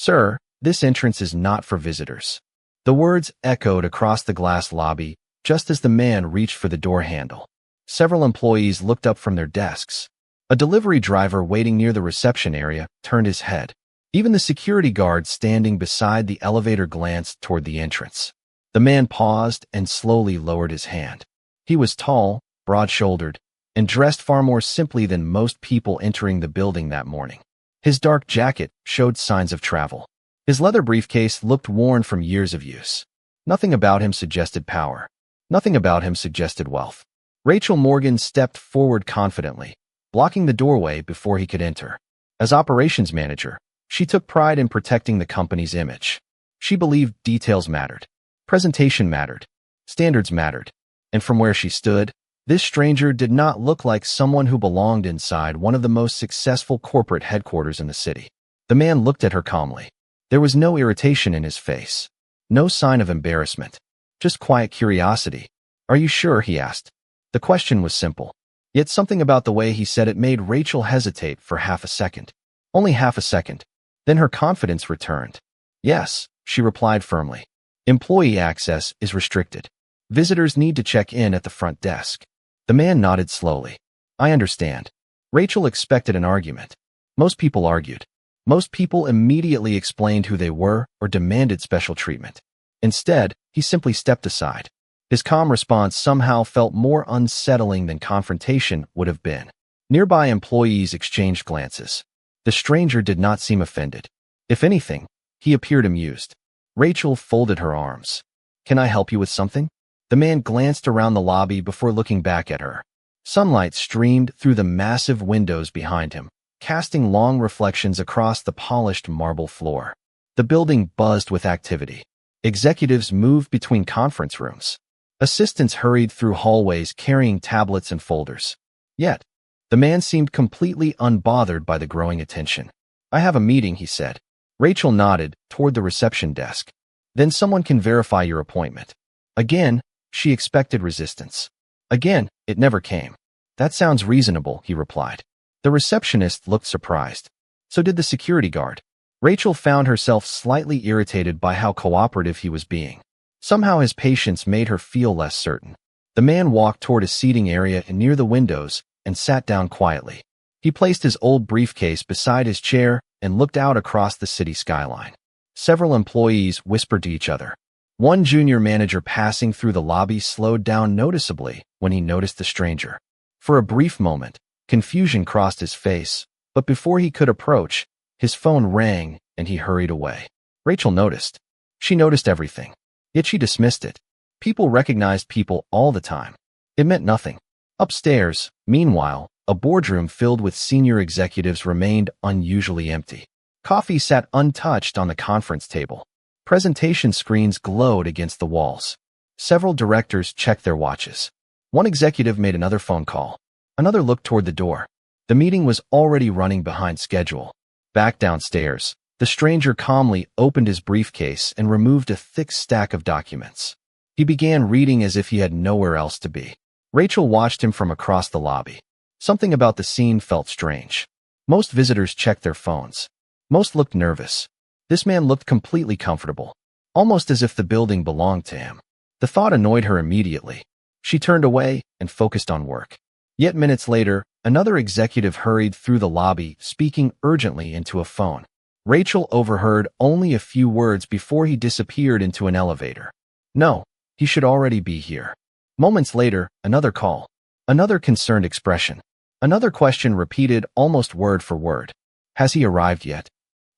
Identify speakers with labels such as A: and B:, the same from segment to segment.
A: "Sir, this entrance is not for visitors." The words echoed across the glass lobby just as the man reached for the door handle. Several employees looked up from their desks. A delivery driver waiting near the reception area turned his head. Even the security guard standing beside the elevator glanced toward the entrance. The man paused and slowly lowered his hand. He was tall, broad-shouldered, and dressed far more simply than most people entering the building that morning. His dark jacket showed signs of travel. His leather briefcase looked worn from years of use. Nothing about him suggested power. Nothing about him suggested wealth. Rachel Morgan stepped forward confidently, blocking the doorway before he could enter. As operations manager, she took pride in protecting the company's image. She believed details mattered. Presentation mattered. Standards mattered. And from where she stood, this stranger did not look like someone who belonged inside one of the most successful corporate headquarters in the city. The man looked at her calmly. There was no irritation in his face. No sign of embarrassment. Just quiet curiosity. "Are you sure?" he asked. The question was simple. Yet something about the way he said it made Rachel hesitate for half a second. Only half a second. Then her confidence returned. "Yes," she replied firmly. "Employee access is restricted. Visitors need to check in at the front desk." The man nodded slowly. "I understand." Rachel expected an argument. Most people argued. Most people immediately explained who they were or demanded special treatment. Instead, he simply stepped aside. His calm response somehow felt more unsettling than confrontation would have been. Nearby employees exchanged glances. The stranger did not seem offended. If anything, he appeared amused. Rachel folded her arms. "Can I help you with something?" The man glanced around the lobby before looking back at her. Sunlight streamed through the massive windows behind him, casting long reflections across the polished marble floor. The building buzzed with activity. Executives moved between conference rooms. Assistants hurried through hallways carrying tablets and folders. Yet, the man seemed completely unbothered by the growing attention. "I have a meeting," he said. Rachel nodded toward the reception desk. "Then someone can verify your appointment." Again, she expected resistance. Again, it never came. "That sounds reasonable," he replied. The receptionist looked surprised. So did the security guard. Rachel found herself slightly irritated by how cooperative he was being. Somehow his patience made her feel less certain. The man walked toward a seating area near the windows and sat down quietly. He placed his old briefcase beside his chair and looked out across the city skyline. Several employees whispered to each other. One junior manager passing through the lobby slowed down noticeably when he noticed the stranger. For a brief moment, confusion crossed his face, but before he could approach, his phone rang and he hurried away. Rachel noticed. She noticed everything, yet she dismissed it. People recognized people all the time. It meant nothing. Upstairs, meanwhile, a boardroom filled with senior executives remained unusually empty. Coffee sat untouched on the conference table. Presentation screens glowed against the walls. Several directors checked their watches. One executive made another phone call. Another looked toward the door. The meeting was already running behind schedule. Back downstairs, the stranger calmly opened his briefcase and removed a thick stack of documents. He began reading as if he had nowhere else to be. Rachel watched him from across the lobby. Something about the scene felt strange. Most visitors checked their phones. Most looked nervous. This man looked completely comfortable, almost as if the building belonged to him. The thought annoyed her immediately. She turned away and focused on work. Yet minutes later, another executive hurried through the lobby, speaking urgently into a phone. Rachel overheard only a few words before he disappeared into an elevator. No, he should already be here. Moments later, another call. Another concerned expression. Another question repeated almost word for word. "Has he arrived yet?"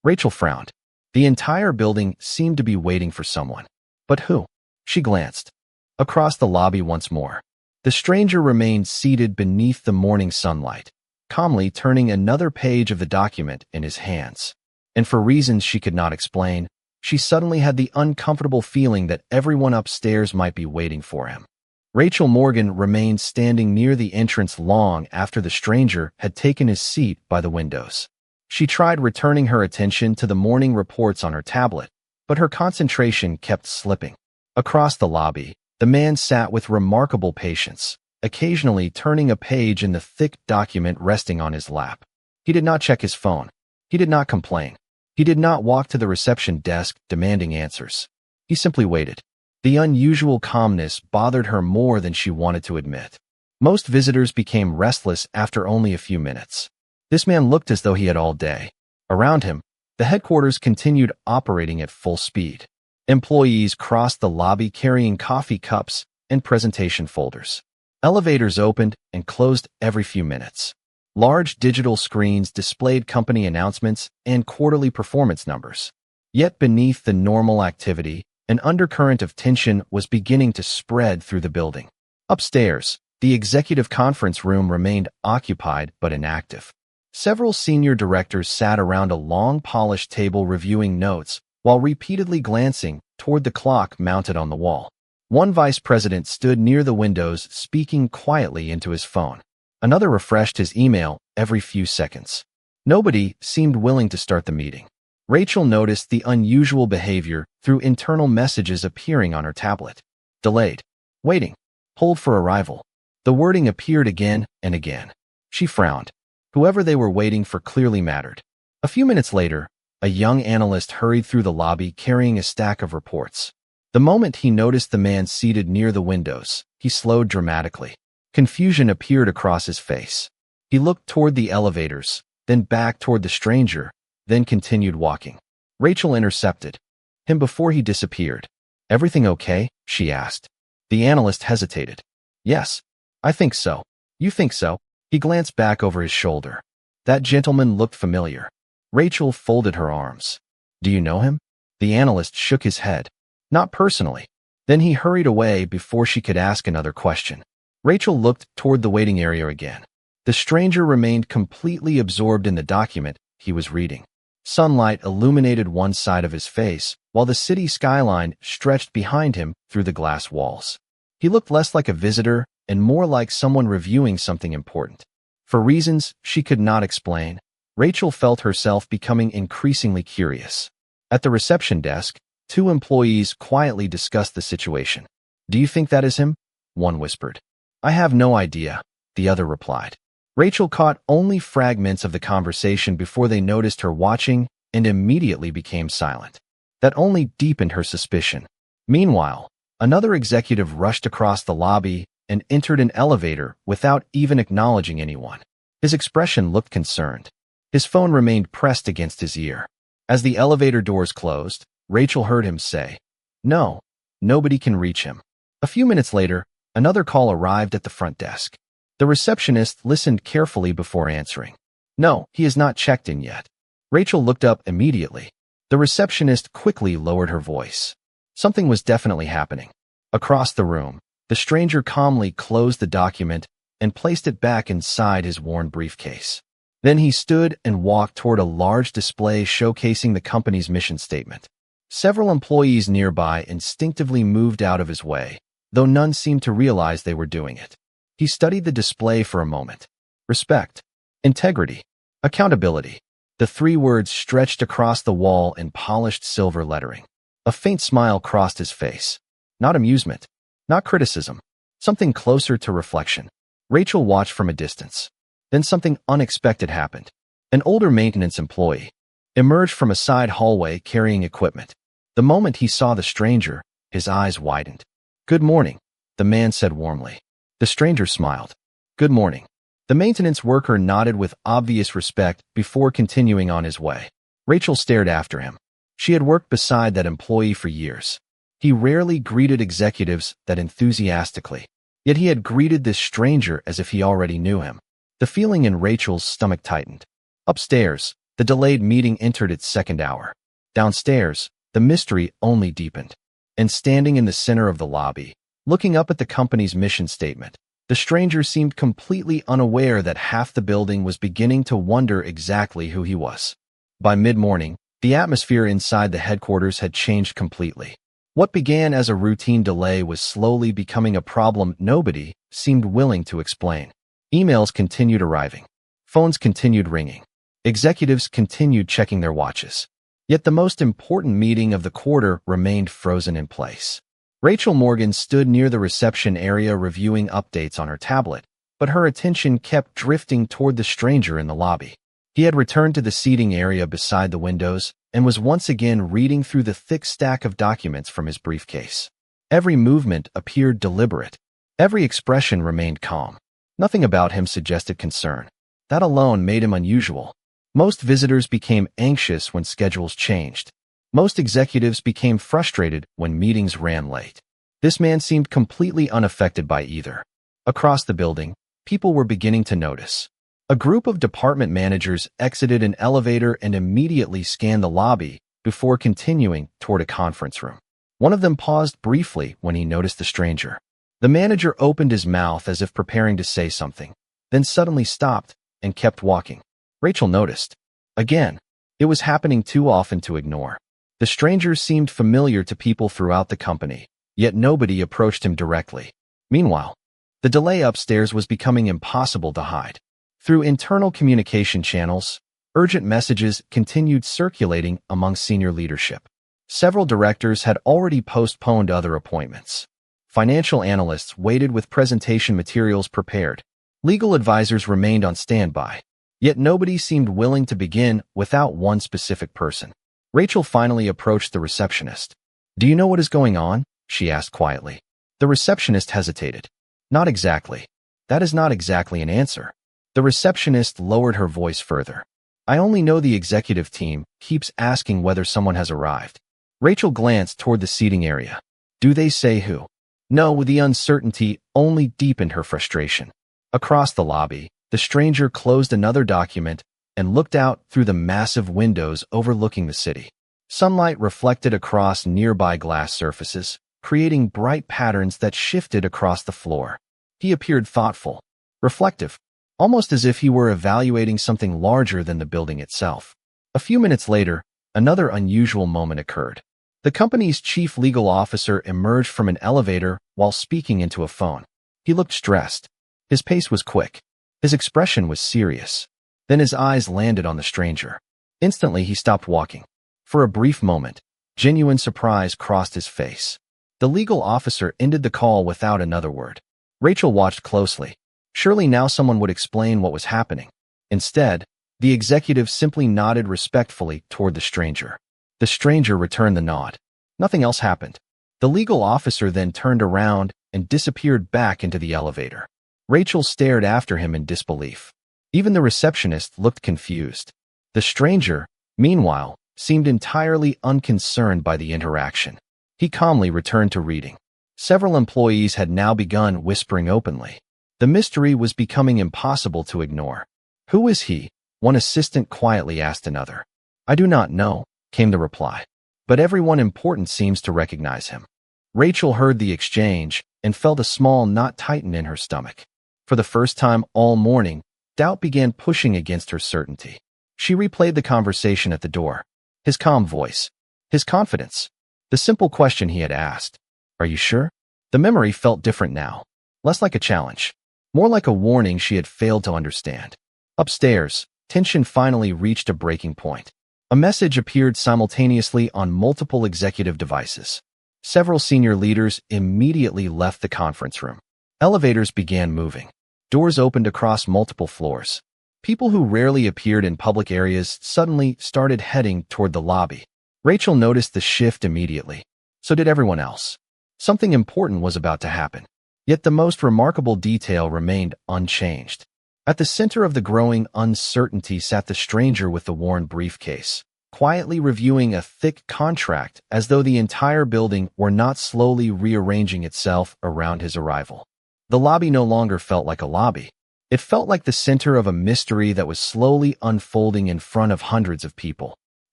A: Rachel frowned. The entire building seemed to be waiting for someone. But who? She glanced across the lobby once more. The stranger remained seated beneath the morning sunlight, calmly turning another page of the document in his hands. And for reasons she could not explain, she suddenly had the uncomfortable feeling that everyone upstairs might be waiting for him. Rachel Morgan remained standing near the entrance long after the stranger had taken his seat by the windows. She tried returning her attention to the morning reports on her tablet, but her concentration kept slipping. Across the lobby, the man sat with remarkable patience, occasionally turning a page in the thick document resting on his lap. He did not check his phone. He did not complain. He did not walk to the reception desk demanding answers. He simply waited. The unusual calmness bothered her more than she wanted to admit. Most visitors became restless after only a few minutes. This man looked as though he had all day. Around him, the headquarters continued operating at full speed. Employees crossed the lobby carrying coffee cups and presentation folders. Elevators opened and closed every few minutes. Large digital screens displayed company announcements and quarterly performance numbers. Yet beneath the normal activity, an undercurrent of tension was beginning to spread through the building. Upstairs, the executive conference room remained occupied but inactive. Several senior directors sat around a long polished table reviewing notes while repeatedly glancing toward the clock mounted on the wall. One vice president stood near the windows speaking quietly into his phone. Another refreshed his email every few seconds. Nobody seemed willing to start the meeting. Rachel noticed the unusual behavior through internal messages appearing on her tablet. Delayed. Waiting. Hold for arrival. The wording appeared again and again. She frowned. Whoever they were waiting for clearly mattered. A few minutes later, a young analyst hurried through the lobby carrying a stack of reports. The moment he noticed the man seated near the windows, he slowed dramatically. Confusion appeared across his face. He looked toward the elevators, then back toward the stranger, then continued walking. Rachel intercepted him before he disappeared. "Everything okay?" she asked. The analyst hesitated. "Yes, I think so. You think so?" He glanced back over his shoulder. That gentleman looked familiar. Rachel folded her arms. "Do you know him?" The analyst shook his head. "Not personally." Then he hurried away before she could ask another question. Rachel looked toward the waiting area again. The stranger remained completely absorbed in the document he was reading. Sunlight illuminated one side of his face, while the city skyline stretched behind him through the glass walls. He looked less like a visitor and more like someone reviewing something important. For reasons she could not explain, Rachel felt herself becoming increasingly curious. At the reception desk, two employees quietly discussed the situation. "Do you think that is him?" one whispered. "I have no idea," the other replied. Rachel caught only fragments of the conversation before they noticed her watching and immediately became silent. That only deepened her suspicion. Meanwhile, another executive rushed across the lobby and entered an elevator without even acknowledging anyone. His expression looked concerned. His phone remained pressed against his ear. As the elevator doors closed, Rachel heard him say, "No, nobody can reach him." A few minutes later, another call arrived at the front desk. The receptionist listened carefully before answering. "No, he is not checked in yet." Rachel looked up immediately. The receptionist quickly lowered her voice. Something was definitely happening. Across the room, the stranger calmly closed the document and placed it back inside his worn briefcase. Then he stood and walked toward a large display showcasing the company's mission statement. Several employees nearby instinctively moved out of his way, though none seemed to realize they were doing it. He studied the display for a moment. Respect, integrity, accountability. The three words stretched across the wall in polished silver lettering. A faint smile crossed his face. Not amusement, not criticism, something closer to reflection. Rachel watched from a distance. Then something unexpected happened. An older maintenance employee emerged from a side hallway carrying equipment. The moment he saw the stranger, his eyes widened. "Good morning," the man said warmly. The stranger smiled. "Good morning." The maintenance worker nodded with obvious respect before continuing on his way. Rachel stared after him. She had worked beside that employee for years. He rarely greeted executives that enthusiastically, yet he had greeted this stranger as if he already knew him. The feeling in Rachel's stomach tightened. Upstairs, the delayed meeting entered its second hour. Downstairs, the mystery only deepened. And standing in the center of the lobby, looking up at the company's mission statement, the stranger seemed completely unaware that half the building was beginning to wonder exactly who he was. By mid-morning, the atmosphere inside the headquarters had changed completely. What began as a routine delay was slowly becoming a problem nobody seemed willing to explain. Emails continued arriving. Phones continued ringing. Executives continued checking their watches. Yet the most important meeting of the quarter remained frozen in place. Rachel Morgan stood near the reception area reviewing updates on her tablet, but her attention kept drifting toward the stranger in the lobby. He had returned to the seating area beside the windows and was once again reading through the thick stack of documents from his briefcase. Every movement appeared deliberate. Every expression remained calm. Nothing about him suggested concern. That alone made him unusual. Most visitors became anxious when schedules changed. Most executives became frustrated when meetings ran late. This man seemed completely unaffected by either. Across the building, people were beginning to notice. A group of department managers exited an elevator and immediately scanned the lobby before continuing toward a conference room. One of them paused briefly when he noticed the stranger. The manager opened his mouth as if preparing to say something, then suddenly stopped and kept walking. Rachel noticed. Again, it was happening too often to ignore. The stranger seemed familiar to people throughout the company, yet nobody approached him directly. Meanwhile, the delay upstairs was becoming impossible to hide. Through internal communication channels, urgent messages continued circulating among senior leadership. Several directors had already postponed other appointments. Financial analysts waited with presentation materials prepared. Legal advisors remained on standby. Yet nobody seemed willing to begin without one specific person. Rachel finally approached the receptionist. "Do you know what is going on?" she asked quietly. The receptionist hesitated. "Not exactly. That is not exactly an answer." The receptionist lowered her voice further. "I only know the executive team keeps asking whether someone has arrived." Rachel glanced toward the seating area. "Do they say who?" No, the uncertainty only deepened her frustration. Across the lobby, the stranger closed another document and looked out through the massive windows overlooking the city. Sunlight reflected across nearby glass surfaces, creating bright patterns that shifted across the floor. He appeared thoughtful, reflective, almost as if he were evaluating something larger than the building itself. A few minutes later, another unusual moment occurred. The company's chief legal officer emerged from an elevator while speaking into a phone. He looked stressed. His pace was quick. His expression was serious. Then his eyes landed on the stranger. Instantly, he stopped walking. For a brief moment, genuine surprise crossed his face. The legal officer ended the call without another word. Rachel watched closely. Surely now someone would explain what was happening. Instead, the executive simply nodded respectfully toward the stranger. The stranger returned the nod. Nothing else happened. The legal officer then turned around and disappeared back into the elevator. Rachel stared after him in disbelief. Even the receptionist looked confused. The stranger, meanwhile, seemed entirely unconcerned by the interaction. He calmly returned to reading. Several employees had now begun whispering openly. The mystery was becoming impossible to ignore. "Who is he?" one assistant quietly asked another. "I do not know," came the reply. "But everyone important seems to recognize him." Rachel heard the exchange and felt a small knot tighten in her stomach. For the first time all morning, doubt began pushing against her certainty. She replayed the conversation at the door. His calm voice. His confidence. The simple question he had asked. "Are you sure?" The memory felt different now. Less like a challenge. More like a warning she had failed to understand. Upstairs, tension finally reached a breaking point. A message appeared simultaneously on multiple executive devices. Several senior leaders immediately left the conference room. Elevators began moving. Doors opened across multiple floors. People who rarely appeared in public areas suddenly started heading toward the lobby. Rachel noticed the shift immediately. So did everyone else. Something important was about to happen. Yet the most remarkable detail remained unchanged. At the center of the growing uncertainty sat the stranger with the worn briefcase, quietly reviewing a thick contract as though the entire building were not slowly rearranging itself around his arrival. The lobby no longer felt like a lobby. It felt like the center of a mystery that was slowly unfolding in front of hundreds of people.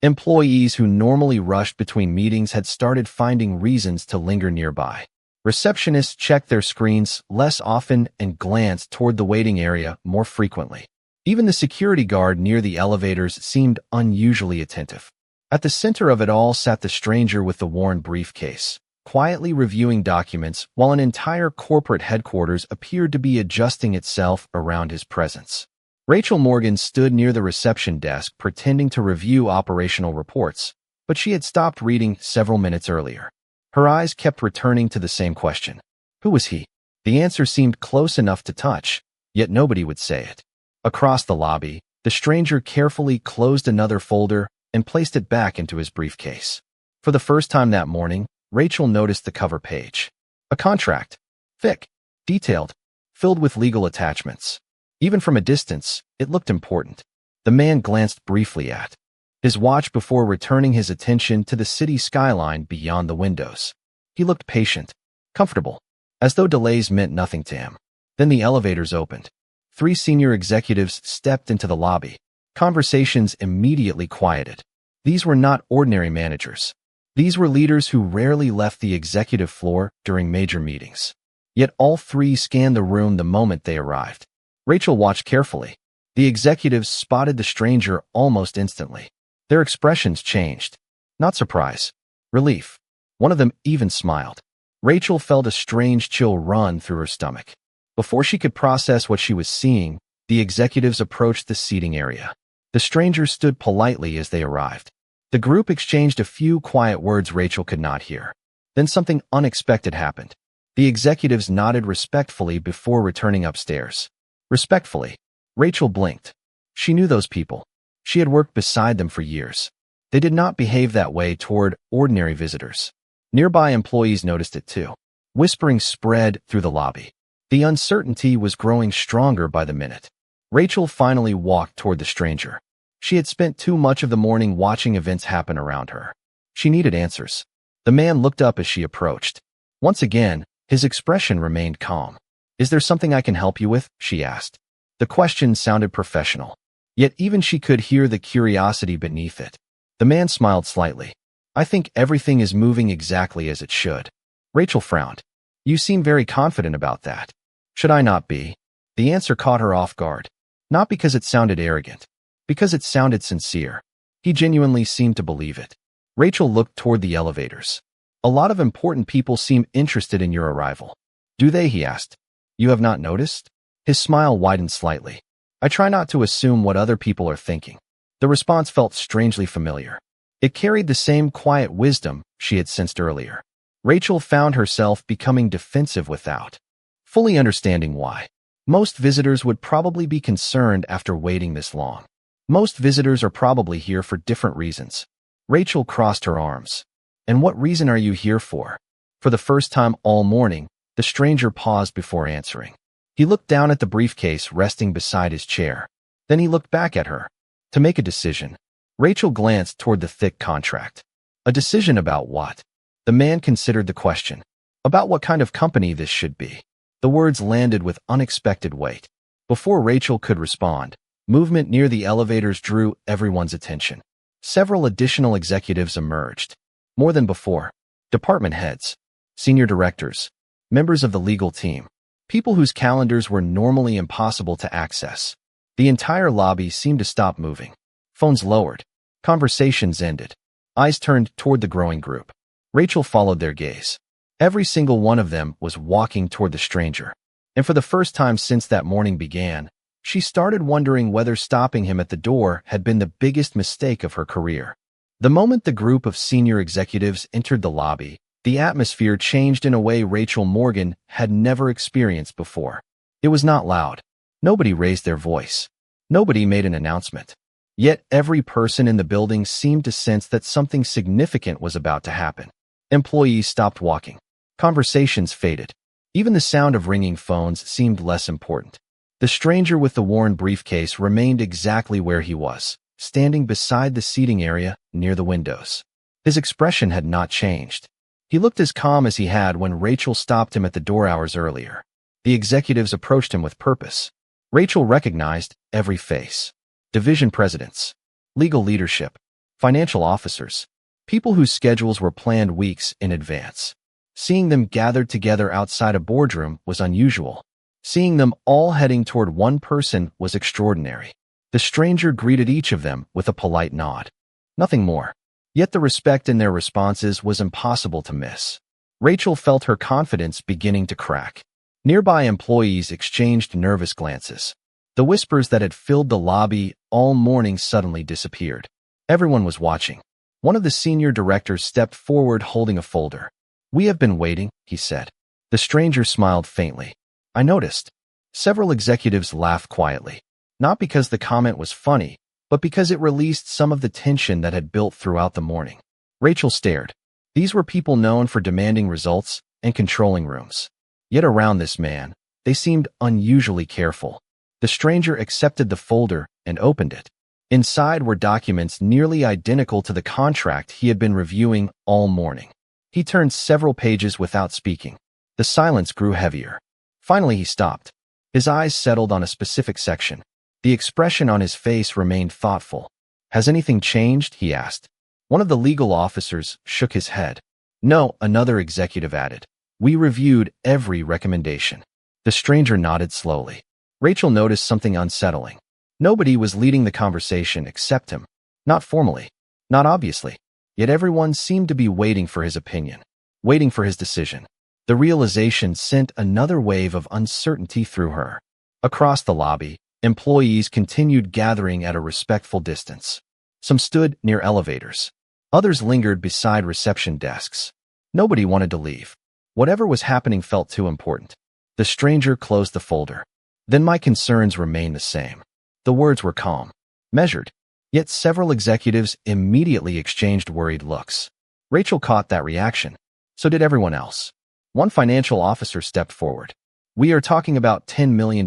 A: Employees who normally rushed between meetings had started finding reasons to linger nearby. Receptionists checked their screens less often and glanced toward the waiting area more frequently. Even the security guard near the elevators seemed unusually attentive. At the center of it all sat the stranger with the worn briefcase, quietly reviewing documents while an entire corporate headquarters appeared to be adjusting itself around his presence. Rachel Morgan stood near the reception desk pretending to review operational reports, but she had stopped reading several minutes earlier. Her eyes kept returning to the same question. Who was he? The answer seemed close enough to touch, yet nobody would say it. Across the lobby, the stranger carefully closed another folder and placed it back into his briefcase. For the first time that morning, Rachel noticed the cover page. A contract. Thick, detailed, filled with legal attachments. Even from a distance, it looked important. The man glanced briefly at his watch before returning his attention to the city skyline beyond the windows. He looked patient, comfortable, as though delays meant nothing to him. Then the elevators opened. 3 senior executives stepped into the lobby. Conversations immediately quieted. These were not ordinary managers. These were leaders who rarely left the executive floor during major meetings. Yet all 3 scanned the room the moment they arrived. Rachel watched carefully. The executives spotted the stranger almost instantly. Their expressions changed. Not surprise. Relief. One of them even smiled. Rachel felt a strange chill run through her stomach. Before she could process what she was seeing, the executives approached the seating area. The stranger stood politely as they arrived. The group exchanged a few quiet words Rachel could not hear. Then something unexpected happened. The executives nodded respectfully before returning upstairs. Respectfully. Rachel blinked. She knew those people. She had worked beside them for years. They did not behave that way toward ordinary visitors. Nearby employees noticed it too. Whispering spread through the lobby. The uncertainty was growing stronger by the minute. Rachel finally walked toward the stranger. She had spent too much of the morning watching events happen around her. She needed answers. The man looked up as she approached. Once again, his expression remained calm. "Is there something I can help you with?" she asked. The question sounded professional. Yet even she could hear the curiosity beneath it. The man smiled slightly. "I think everything is moving exactly as it should." Rachel frowned. "You seem very confident about that." "Should I not be?" The answer caught her off guard. Not because it sounded arrogant. Because it sounded sincere. He genuinely seemed to believe it. Rachel looked toward the elevators. "A lot of important people seem interested in your arrival." "Do they?" he asked. "You have not noticed?" His smile widened slightly. "I try not to assume what other people are thinking." The response felt strangely familiar. It carried the same quiet wisdom she had sensed earlier. Rachel found herself becoming defensive without fully understanding why. Most visitors would probably be concerned after waiting this long. Most visitors are probably here for different reasons. Rachel crossed her arms. "And what reason are you here for?" For the first time all morning, the stranger paused before answering. He looked down at the briefcase resting beside his chair. Then he looked back at her. To make a decision. Rachel glanced toward the thick contract. A decision about what? The man considered the question. About what kind of company this should be. The words landed with unexpected weight. Before Rachel could respond, movement near the elevators drew everyone's attention. Several additional executives emerged. More than before. Department heads, senior directors, members of the legal team, people whose calendars were normally impossible to access. The entire lobby seemed to stop moving. Phones lowered. Conversations ended. Eyes turned toward the growing group. Rachel followed their gaze. Every single one of them was walking toward the stranger. And for the first time since that morning began, she started wondering whether stopping him at the door had been the biggest mistake of her career. The moment the group of senior executives entered the lobby, the atmosphere changed in a way Rachel Morgan had never experienced before. It was not loud. Nobody raised their voice. Nobody made an announcement. Yet every person in the building seemed to sense that something significant was about to happen. Employees stopped walking. Conversations faded. Even the sound of ringing phones seemed less important. The stranger with the worn briefcase remained exactly where he was, standing beside the seating area near the windows. His expression had not changed. He looked as calm as he had when Rachel stopped him at the door hours earlier. The executives approached him with purpose. Rachel recognized every face. Division presidents, legal leadership, financial officers, people whose schedules were planned weeks in advance. Seeing them gathered together outside a boardroom was unusual. Seeing them all heading toward one person was extraordinary. The stranger greeted each of them with a polite nod. Nothing more. Yet the respect in their responses was impossible to miss. Rachel felt her confidence beginning to crack. Nearby employees exchanged nervous glances. The whispers that had filled the lobby all morning suddenly disappeared. Everyone was watching. One of the senior directors stepped forward holding a folder. "We have been waiting," he said. The stranger smiled faintly. "I noticed." Several executives laughed quietly. Not because the comment was funny, but because it released some of the tension that had built throughout the morning. Rachel stared. These were people known for demanding results and controlling rooms. Yet around this man, they seemed unusually careful. The stranger accepted the folder and opened it. Inside were documents nearly identical to the contract he had been reviewing all morning. He turned several pages without speaking. The silence grew heavier. Finally, he stopped. His eyes settled on a specific section. The expression on his face remained thoughtful. "Has anything changed?" he asked. One of the legal officers shook his head. "No," another executive added. "We reviewed every recommendation." The stranger nodded slowly. Rachel noticed something unsettling. Nobody was leading the conversation except him. Not formally, not obviously. Yet everyone seemed to be waiting for his opinion, waiting for his decision. The realization sent another wave of uncertainty through her. Across the lobby, employees continued gathering at a respectful distance. Some stood near elevators. Others lingered beside reception desks. Nobody wanted to leave. Whatever was happening felt too important. The stranger closed the folder. "Then my concerns remain the same." The words were calm, measured, yet several executives immediately exchanged worried looks. Rachel caught that reaction. So did everyone else. One financial officer stepped forward. "We are talking about $10 million.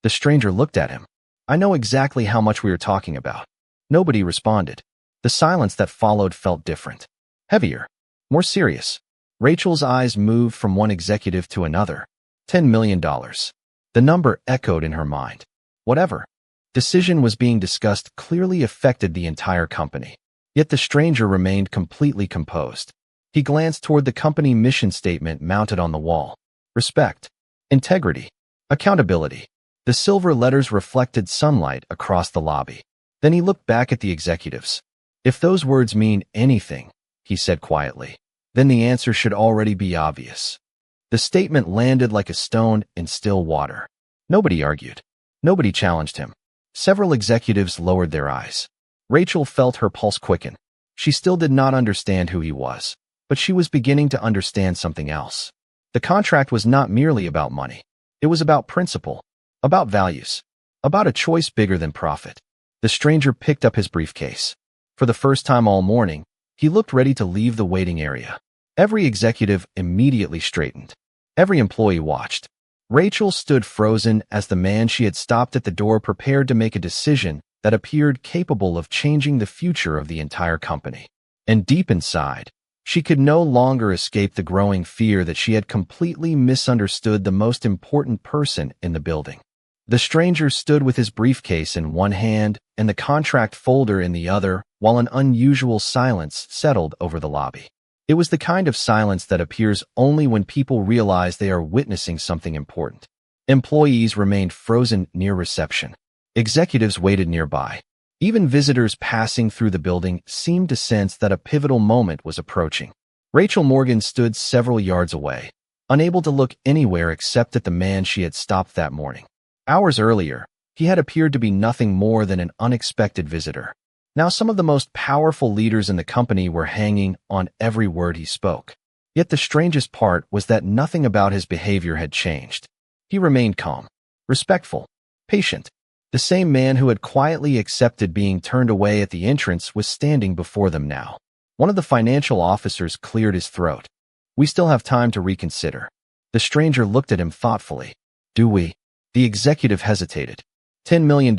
A: The stranger looked at him. "I know exactly how much we are talking about." Nobody responded. The silence that followed felt different. Heavier. More serious. Rachel's eyes moved from one executive to another. $10 million. The number echoed in her mind. Whatever decision was being discussed clearly affected the entire company. Yet the stranger remained completely composed. He glanced toward the company mission statement mounted on the wall. Respect. Integrity. Accountability. The silver letters reflected sunlight across the lobby. Then he looked back at the executives. "If those words mean anything," he said quietly, "then the answer should already be obvious." The statement landed like a stone in still water. Nobody argued. Nobody challenged him. Several executives lowered their eyes. Rachel felt her pulse quicken. She still did not understand who he was, but she was beginning to understand something else. The contract was not merely about money. It was about principle, about values, about a choice bigger than profit. The stranger picked up his briefcase. For the first time all morning, he looked ready to leave the waiting area. Every executive immediately straightened. Every employee watched. Rachel stood frozen as the man she had stopped at the door prepared to make a decision that appeared capable of changing the future of the entire company. And deep inside, she could no longer escape the growing fear that she had completely misunderstood the most important person in the building. The stranger stood with his briefcase in one hand and the contract folder in the other, while an unusual silence settled over the lobby. It was the kind of silence that appears only when people realize they are witnessing something important. Employees remained frozen near reception. Executives waited nearby. Even visitors passing through the building seemed to sense that a pivotal moment was approaching. Rachel Morgan stood several yards away, unable to look anywhere except at the man she had stopped that morning. Hours earlier, he had appeared to be nothing more than an unexpected visitor. Now some of the most powerful leaders in the company were hanging on every word he spoke. Yet the strangest part was that nothing about his behavior had changed. He remained calm, respectful, patient. The same man who had quietly accepted being turned away at the entrance was standing before them now. One of the financial officers cleared his throat. "We still have time to reconsider." The stranger looked at him thoughtfully. "Do we?" The executive hesitated. $10 million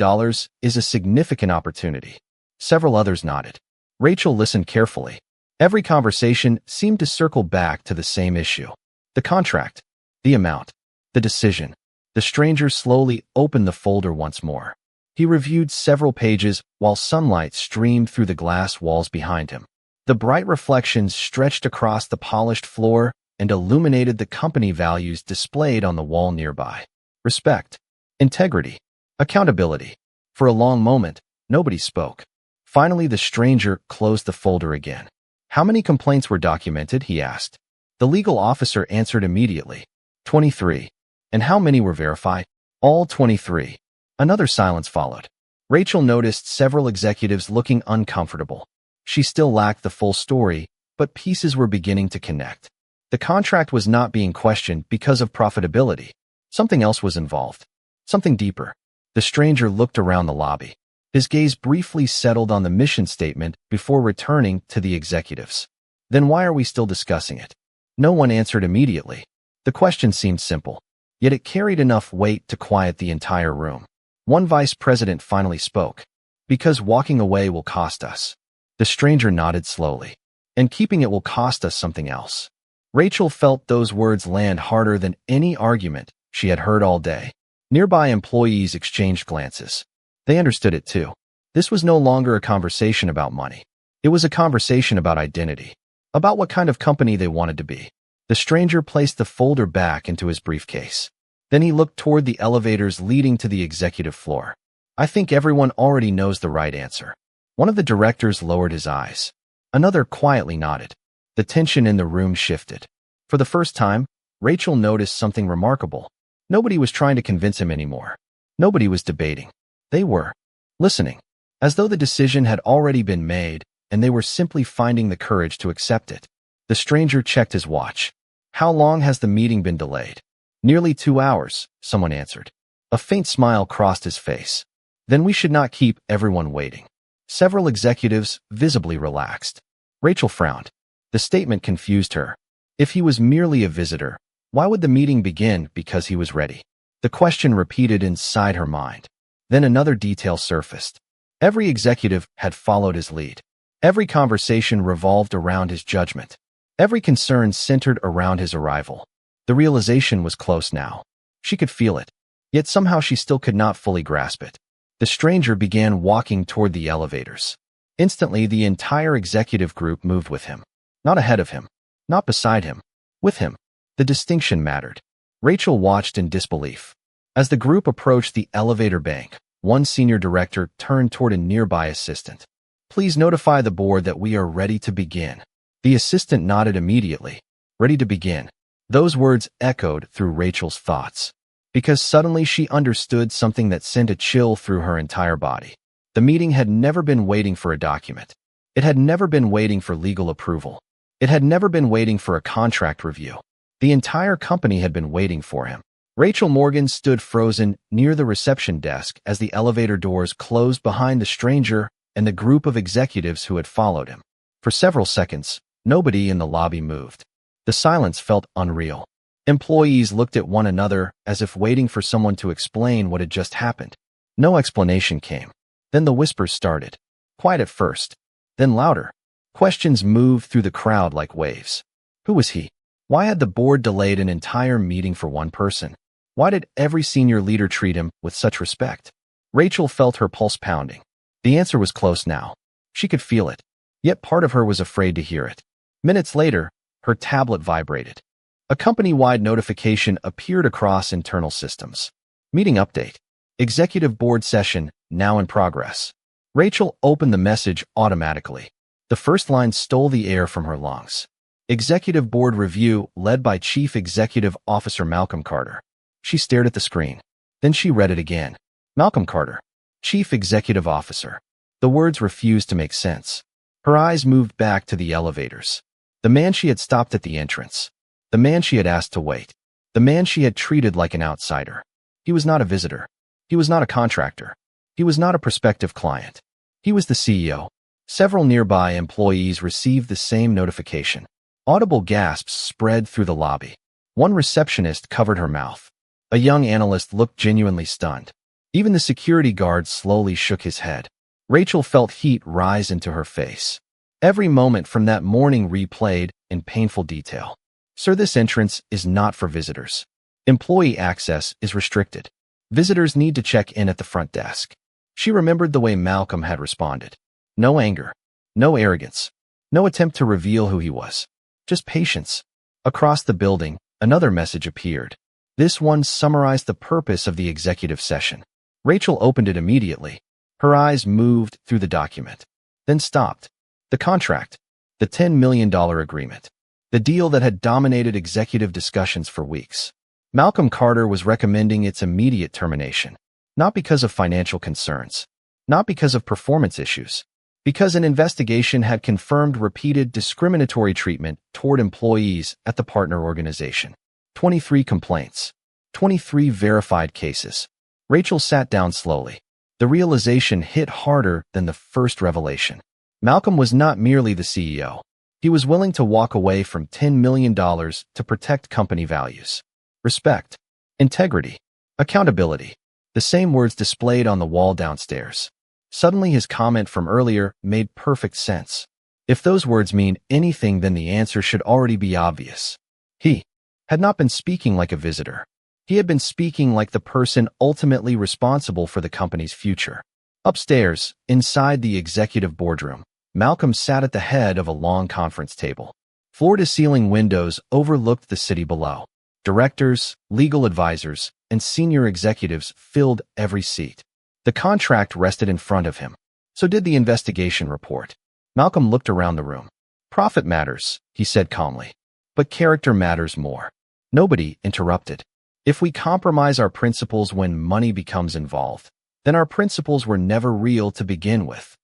A: is a significant opportunity. Several others nodded. Rachel listened carefully. Every conversation seemed to circle back to the same issue. The contract, the amount, the decision. The stranger slowly opened the folder once more. He reviewed several pages while sunlight streamed through the glass walls behind him. The bright reflections stretched across the polished floor and illuminated the company values displayed on the wall nearby. Respect, integrity, accountability. For a long moment, nobody spoke. Finally, the stranger closed the folder again. "How many complaints were documented?" he asked. The legal officer answered immediately. 23. "And how many were verified?" "All 23. Another silence followed. Rachel noticed several executives looking uncomfortable. She still lacked the full story, but pieces were beginning to connect. The contract was not being questioned because of profitability. Something else was involved. Something deeper. The stranger looked around the lobby. His gaze briefly settled on the mission statement before returning to the executives. Then why are we still discussing it? No one answered immediately. The question seemed simple, yet it carried enough weight to quiet the entire room. One vice president finally spoke. Because walking away will cost us. The stranger nodded slowly. And keeping it will cost us something else. Rachel felt those words land harder than any argument she had heard all day. Nearby employees exchanged glances. They understood it too. This was no longer a conversation about money. It was a conversation about identity. About what kind of company they wanted to be. The stranger placed the folder back into his briefcase. Then he looked toward the elevators leading to the executive floor. I think everyone already knows the right answer. One of the directors lowered his eyes. Another quietly nodded. The tension in the room shifted. For the first time, Rachel noticed something remarkable. Nobody was trying to convince him anymore. Nobody was debating. They were listening, as though the decision had already been made, and they were simply finding the courage to accept it. The stranger checked his watch. How long has the meeting been delayed? Nearly 2 hours, someone answered. A faint smile crossed his face. Then we should not keep everyone waiting. Several executives visibly relaxed. Rachel frowned. The statement confused her. If he was merely a visitor, why would the meeting begin because he was ready? The question repeated inside her mind. Then another detail surfaced. Every executive had followed his lead. Every conversation revolved around his judgment. Every concern centered around his arrival. The realization was close now. She could feel it. Yet somehow she still could not fully grasp it. The stranger began walking toward the elevators. Instantly, the entire executive group moved with him. Not ahead of him. Not beside him. With him. The distinction mattered. Rachel watched in disbelief. As the group approached the elevator bank, one senior director turned toward a nearby assistant. Please notify the board that we are ready to begin. The assistant nodded immediately. Ready to begin. Those words echoed through Rachel's thoughts. Because suddenly she understood something that sent a chill through her entire body. The meeting had never been waiting for a document. It had never been waiting for legal approval. It had never been waiting for a contract review. The entire company had been waiting for him. Rachel Morgan stood frozen near the reception desk as the elevator doors closed behind the stranger and the group of executives who had followed him. For several seconds, nobody in the lobby moved. The silence felt unreal. Employees looked at one another as if waiting for someone to explain what had just happened. No explanation came. Then the whispers started. Quiet at first, then louder. Questions moved through the crowd like waves. Who was he? Why had the board delayed an entire meeting for one person? Why did every senior leader treat him with such respect? Rachel felt her pulse pounding. The answer was close now. She could feel it. Yet part of her was afraid to hear it. Minutes later, her tablet vibrated. A company-wide notification appeared across internal systems. Meeting update. Executive board session, now in progress. Rachel opened the message automatically. The first line stole the air from her lungs. Executive board review led by Chief Executive Officer Malcolm Carter. She stared at the screen. Then she read it again. Malcolm Carter, Chief Executive Officer. The words refused to make sense. Her eyes moved back to the elevators. The man she had stopped at the entrance. The man she had asked to wait. The man she had treated like an outsider. He was not a visitor. He was not a contractor. He was not a prospective client. He was the CEO. Several nearby employees received the same notification. Audible gasps spread through the lobby. One receptionist covered her mouth. A young analyst looked genuinely stunned. Even the security guard slowly shook his head. Rachel felt heat rise into her face. Every moment from that morning replayed in painful detail. Sir, this entrance is not for visitors. Employee access is restricted. Visitors need to check in at the front desk. She remembered the way Malcolm had responded. No anger. No arrogance. No attempt to reveal who he was. Just patience. Across the building, another message appeared. This one summarized the purpose of the executive session. Rachel opened it immediately. Her eyes moved through the document, then stopped. The contract. The $10 million agreement. The deal that had dominated executive discussions for weeks. Malcolm Carter was recommending its immediate termination. Not because of financial concerns. Not because of performance issues. Because an investigation had confirmed repeated discriminatory treatment toward employees at the partner organization. 23 complaints. 23 verified cases. Rachel sat down slowly. The realization hit harder than the first revelation. Malcolm was not merely the CEO. He was willing to walk away from $10 million to protect company values. Respect, integrity, accountability. The same words displayed on the wall downstairs. Suddenly his comment from earlier made perfect sense. If those words mean anything, then the answer should already be obvious. He had not been speaking like a visitor. He had been speaking like the person ultimately responsible for the company's future. Upstairs, inside the executive boardroom, Malcolm sat at the head of a long conference table. Floor-to-ceiling windows overlooked the city below. Directors, legal advisors, and senior executives filled every seat. The contract rested in front of him. So did the investigation report. Malcolm looked around the room. Profit matters, he said calmly. But character matters more. Nobody interrupted. If we compromise our principles when money becomes involved, then our principles were never real to begin with.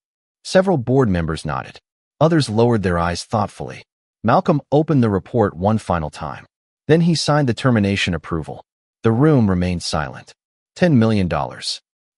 A: Several board members nodded. Others lowered their eyes thoughtfully. Malcolm opened the report one final time. Then he signed the termination approval. The room remained silent. $10 million.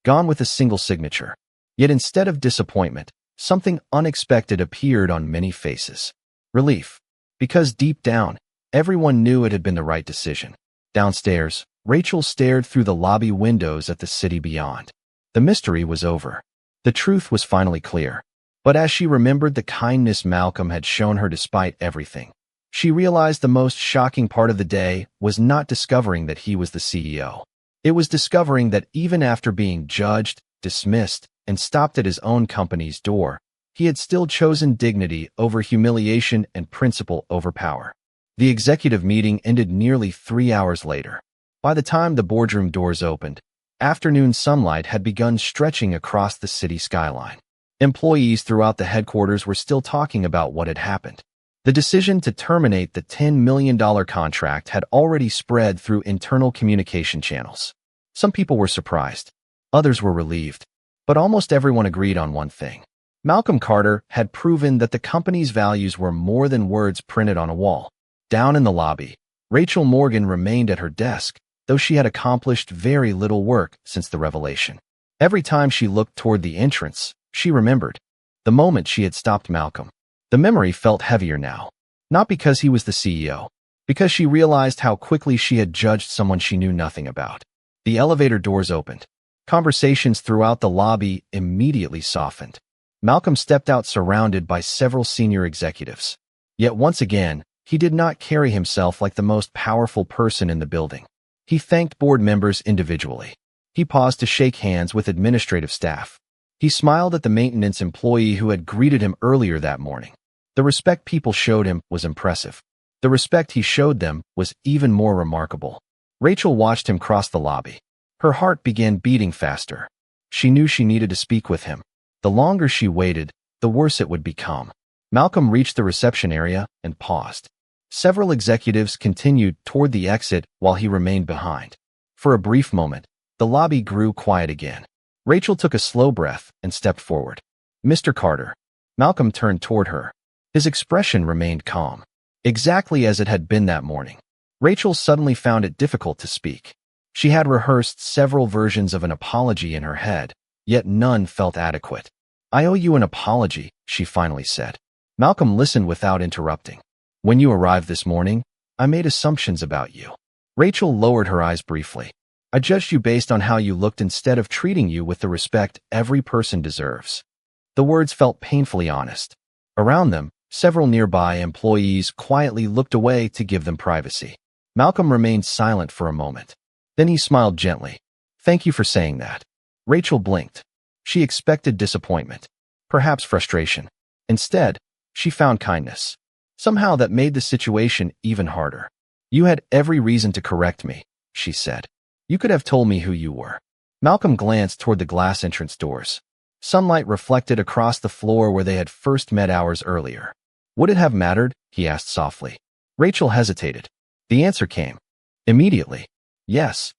A: Gone with a single signature. Yet instead of disappointment, something unexpected appeared on many faces. Relief. Because deep down, everyone knew it had been the right decision. Downstairs, Rachel stared through the lobby windows at the city beyond. The mystery was over. The truth was finally clear. But as she remembered the kindness Malcolm had shown her despite everything, she realized the most shocking part of the day was not discovering that he was the CEO. It was discovering that even after being judged, dismissed, and stopped at his own company's door, he had still chosen dignity over humiliation and principle over power. The executive meeting ended nearly 3 hours later. By the time the boardroom doors opened, afternoon sunlight had begun stretching across the city skyline. Employees throughout the headquarters were still talking about what had happened. The decision to terminate the $10 million contract had already spread through internal communication channels. Some people were surprised. Others were relieved. But almost everyone agreed on one thing. Malcolm Carter had proven that the company's values were more than words printed on a wall. Down in the lobby, Rachel Morgan remained at her desk, though she had accomplished very little work since the revelation. Every time she looked toward the entrance, she remembered the moment she had stopped Malcolm. The memory felt heavier now, not because he was the CEO, because she realized how quickly she had judged someone she knew nothing about. The elevator doors opened. Conversations throughout the lobby immediately softened. Malcolm stepped out surrounded by several senior executives. Yet once again, he did not carry himself like the most powerful person in the building. He thanked board members individually. He paused to shake hands with administrative staff. He smiled at the maintenance employee who had greeted him earlier that morning. The respect people showed him was impressive. The respect he showed them was even more remarkable. Rachel watched him cross the lobby. Her heart began beating faster. She knew she needed to speak with him. The longer she waited, the worse it would become. Malcolm reached the reception area and paused. Several executives continued toward the exit while he remained behind. For a brief moment, the lobby grew quiet again. Rachel took a slow breath and stepped forward. Mr. Carter. Malcolm turned toward her. His expression remained calm, exactly as it had been that morning. Rachel suddenly found it difficult to speak. She had rehearsed several versions of an apology in her head, yet none felt adequate. I owe you an apology, she finally said. Malcolm listened without interrupting. When you arrived this morning, I made assumptions about you. Rachel lowered her eyes briefly. I judged you based on how you looked instead of treating you with the respect every person deserves. The words felt painfully honest. Around them, several nearby employees quietly looked away to give them privacy. Malcolm remained silent for a moment. Then he smiled gently. Thank you for saying that. Rachel blinked. She expected disappointment, perhaps frustration. Instead, she found kindness. Somehow that made the situation even harder. You had every reason to correct me, she said. You could have told me who you were. Malcolm glanced toward the glass entrance doors. Sunlight reflected across the floor where they had first met hours earlier. Would it have mattered? He asked softly. Rachel hesitated. The answer came. Immediately. Yes.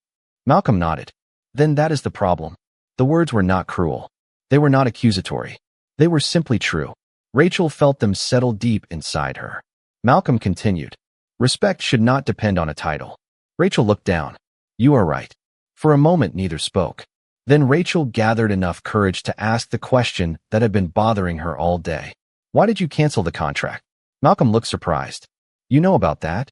A: Malcolm nodded. Then that is the problem. The words were not cruel. They were not accusatory. They were simply true. Rachel felt them settle deep inside her. Malcolm continued. Respect should not depend on a title. Rachel looked down. You are right. For a moment neither spoke. Then Rachel gathered enough courage to ask the question that had been bothering her all day. Why did you cancel the contract? Malcolm looked surprised. You know about that?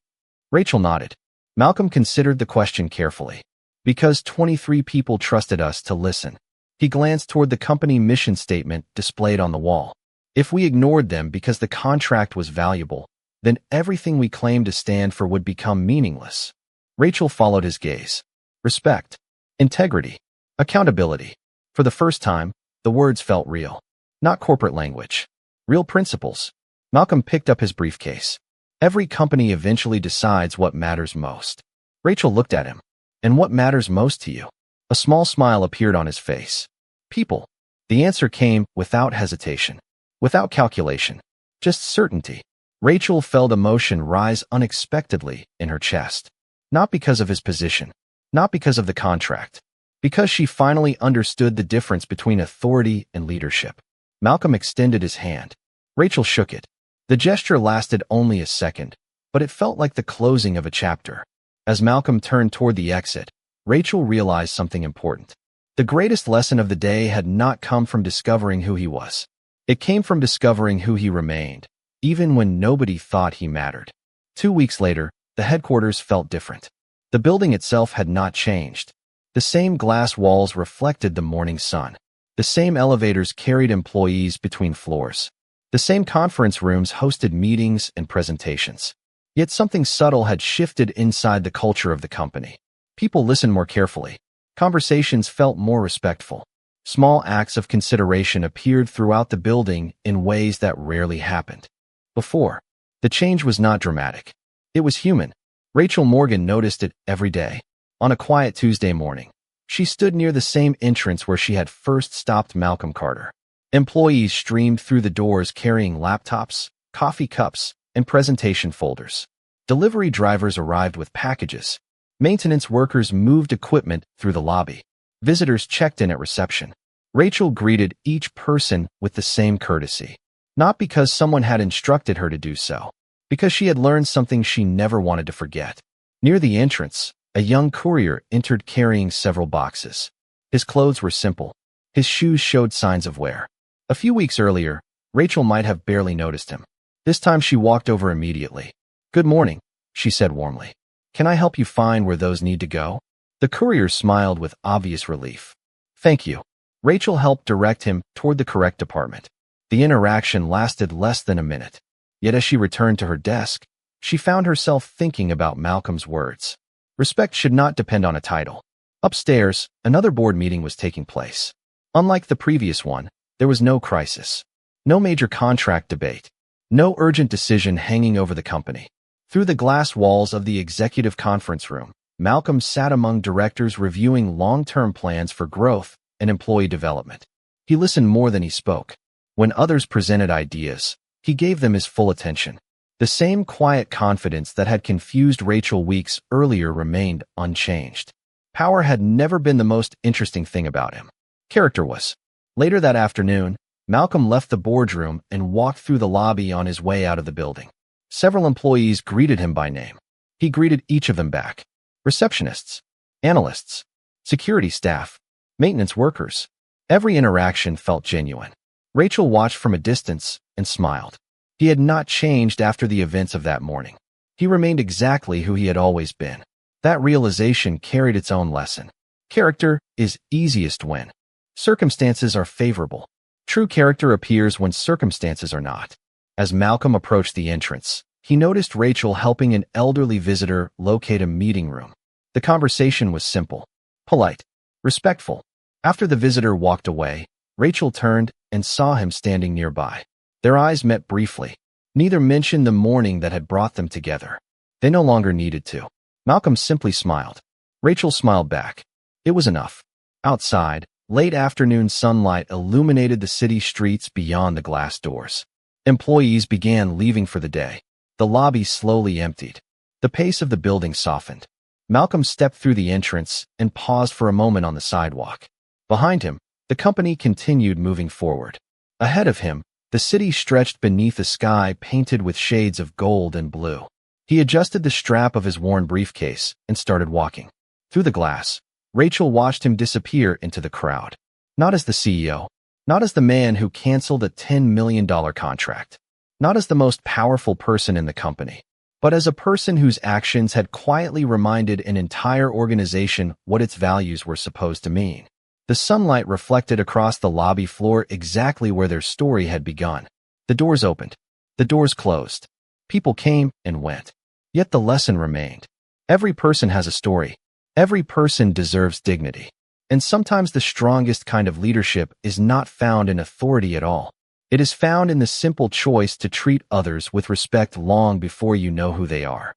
A: Rachel nodded. Malcolm considered the question carefully. Because 23 people trusted us to listen. He glanced toward the company mission statement displayed on the wall. If we ignored them because the contract was valuable, then everything we claimed to stand for would become meaningless. Rachel followed his gaze. Respect, integrity, accountability. For the first time, the words felt real. Not corporate language. Real principles. Malcolm picked up his briefcase. Every company eventually decides what matters most. Rachel looked at him. And what matters most to you? A small smile appeared on his face. People. The answer came without hesitation. Without calculation. Just certainty. Rachel felt emotion rise unexpectedly in her chest. Not because of his position. Not because of the contract. Because she finally understood the difference between authority and leadership. Malcolm extended his hand. Rachel shook it. The gesture lasted only a second, but it felt like the closing of a chapter. As Malcolm turned toward the exit, Rachel realized something important. The greatest lesson of the day had not come from discovering who he was. It came from discovering who he remained, even when nobody thought he mattered. 2 weeks later, the headquarters felt different. The building itself had not changed. The same glass walls reflected the morning sun. The same elevators carried employees between floors. The same conference rooms hosted meetings and presentations. Yet something subtle had shifted inside the culture of the company. People listened more carefully. Conversations felt more respectful. Small acts of consideration appeared throughout the building in ways that rarely happened. Before, the change was not dramatic. It was human. Rachel Morgan noticed it every day. On a quiet Tuesday morning, she stood near the same entrance where she had first stopped Malcolm Carter. Employees streamed through the doors carrying laptops, coffee cups, and presentation folders. Delivery drivers arrived with packages. Maintenance workers moved equipment through the lobby. Visitors checked in at reception. Rachel greeted each person with the same courtesy. Not because someone had instructed her to do so, because she had learned something she never wanted to forget. Near the entrance, a young courier entered carrying several boxes. His clothes were simple. His shoes showed signs of wear. A few weeks earlier, Rachel might have barely noticed him. This time she walked over immediately. Good morning, she said warmly. Can I help you find where those need to go? The courier smiled with obvious relief. Thank you. Rachel helped direct him toward the correct department. The interaction lasted less than a minute. Yet as she returned to her desk, she found herself thinking about Malcolm's words. Respect should not depend on a title. Upstairs, another board meeting was taking place. Unlike the previous one, there was no crisis. No major contract debate. No urgent decision hanging over the company. Through the glass walls of the executive conference room, Malcolm sat among directors reviewing long-term plans for growth and employee development. He listened more than he spoke. When others presented ideas, he gave them his full attention. The same quiet confidence that had confused Rachel weeks earlier remained unchanged. Power had never been the most interesting thing about him. Character was. Later that afternoon, Malcolm left the boardroom and walked through the lobby on his way out of the building. Several employees greeted him by name. He greeted each of them back. Receptionists, analysts, security staff, maintenance workers. Every interaction felt genuine. Rachel watched from a distance and smiled. He had not changed after the events of that morning. He remained exactly who he had always been. That realization carried its own lesson. Character is easiest when circumstances are favorable. True character appears when circumstances are not. As Malcolm approached the entrance, he noticed Rachel helping an elderly visitor locate a meeting room. The conversation was simple, polite, respectful. After the visitor walked away, Rachel turned and saw him standing nearby. Their eyes met briefly. Neither mentioned the morning that had brought them together. They no longer needed to. Malcolm simply smiled. Rachel smiled back. It was enough. Outside, late afternoon sunlight illuminated the city streets beyond the glass doors. Employees began leaving for the day. The lobby slowly emptied. The pace of the building softened. Malcolm stepped through the entrance and paused for a moment on the sidewalk. Behind him, the company continued moving forward. Ahead of him, the city stretched beneath a sky painted with shades of gold and blue. He adjusted the strap of his worn briefcase and started walking. Through the glass, Rachel watched him disappear into the crowd. Not as the CEO, not as the man who canceled a $10 million contract, not as the most powerful person in the company, but as a person whose actions had quietly reminded an entire organization what its values were supposed to mean. The sunlight reflected across the lobby floor exactly where their story had begun. The doors opened. The doors closed. People came and went. Yet the lesson remained. Every person has a story. Every person deserves dignity. And sometimes the strongest kind of leadership is not found in authority at all. It is found in the simple choice to treat others with respect long before you know who they are.